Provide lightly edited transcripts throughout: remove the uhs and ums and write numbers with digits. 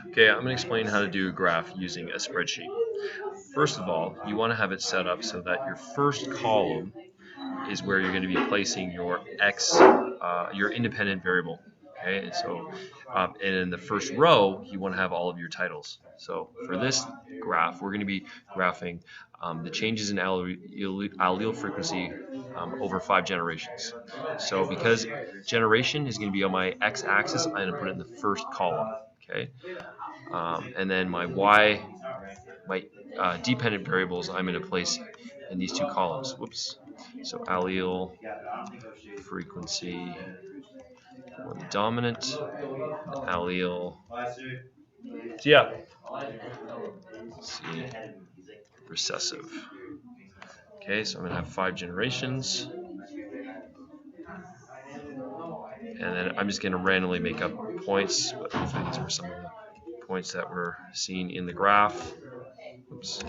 Okay, I'm going to explain how to do a graph using a spreadsheet. First of all, you want to have it set up so that your first column is where you're going to be placing your your independent variable. Okay, and in the first row, you want to have all of your titles. So for this graph, we're going to be graphing the changes in allele frequency over 5 generations. So because generation is going to be on my x-axis, I'm going to put it in the first column. Okay, and then my dependent variables I'm going to place in these two columns. Whoops. So allele frequency for the dominant, the allele. So yeah, let's see, recessive. Okay, so I'm going to have 5 generations. And then I'm just going to randomly make up points, but hopefully these were some of the points that were seen in the graph. Oops.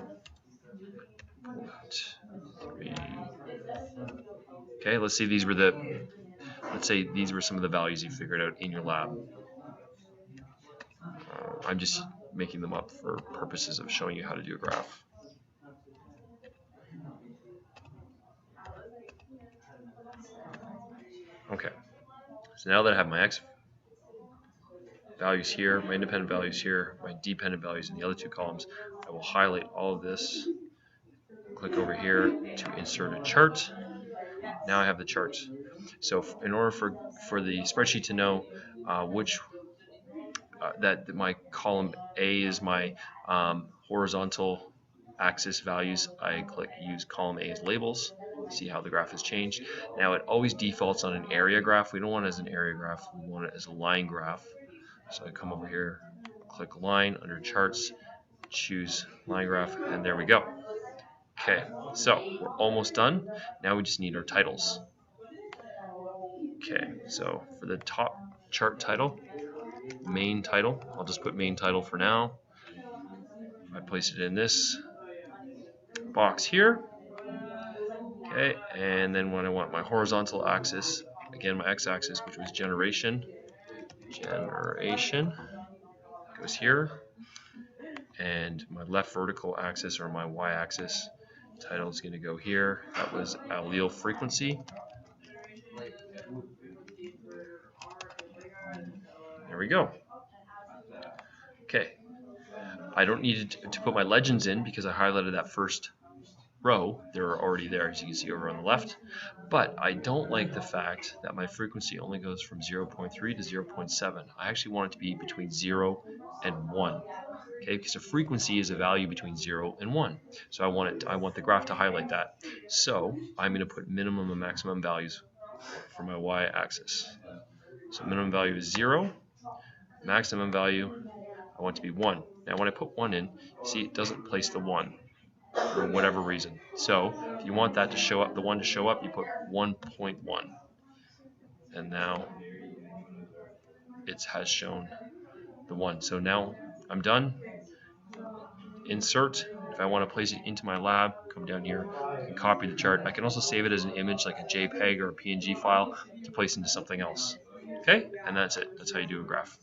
0.3. Okay, let's say these were some of the values you figured out in your lab. I'm just making them up for purposes of showing you how to do a graph. Okay, so now that I have my x values here, my independent values here, my dependent values in the other two columns, I will highlight all of this, click over here to insert a chart. Now I have the charts. So in order for the spreadsheet to know that my column A is my horizontal axis values, I click use column A as labels. See how the graph has changed. Now it always defaults on an area graph. We don't want it as an area graph. We want it as a line graph. So I come over here, click line under charts, choose line graph, and there we go. Okay, so we're almost done. Now we just need our titles. Okay, so for the top chart title, main title, I'll just put main title for now. I place it in this box here. Okay, and then when I want my horizontal axis, again my x-axis, which was generation goes here, and my left vertical axis or my y-axis title is going to go here. That was allele frequency. There we go. Okay, I don't need to put my legends in because I highlighted that first row. They're already there, as you can see over on the left. But I don't like the fact that my frequency only goes from 0.3 to 0.7. I actually want it to be between 0 and 1. Okay, because a frequency is a value between 0 and 1. So I want the graph to highlight that. So I'm going to put minimum and maximum values for my y-axis. So minimum value is 0. Maximum value I want to be 1. Now when I put 1 in, see it doesn't place the 1 for whatever reason. So if you want that to show up, the 1 to show up, you put 1.1. And now it has shown the 1. So now I'm done. Insert. If I want to place it into my lab, come down here, I can copy the chart. I can also save it as an image like a JPEG or a PNG file to place into something else. Okay, and that's it. That's how you do a graph.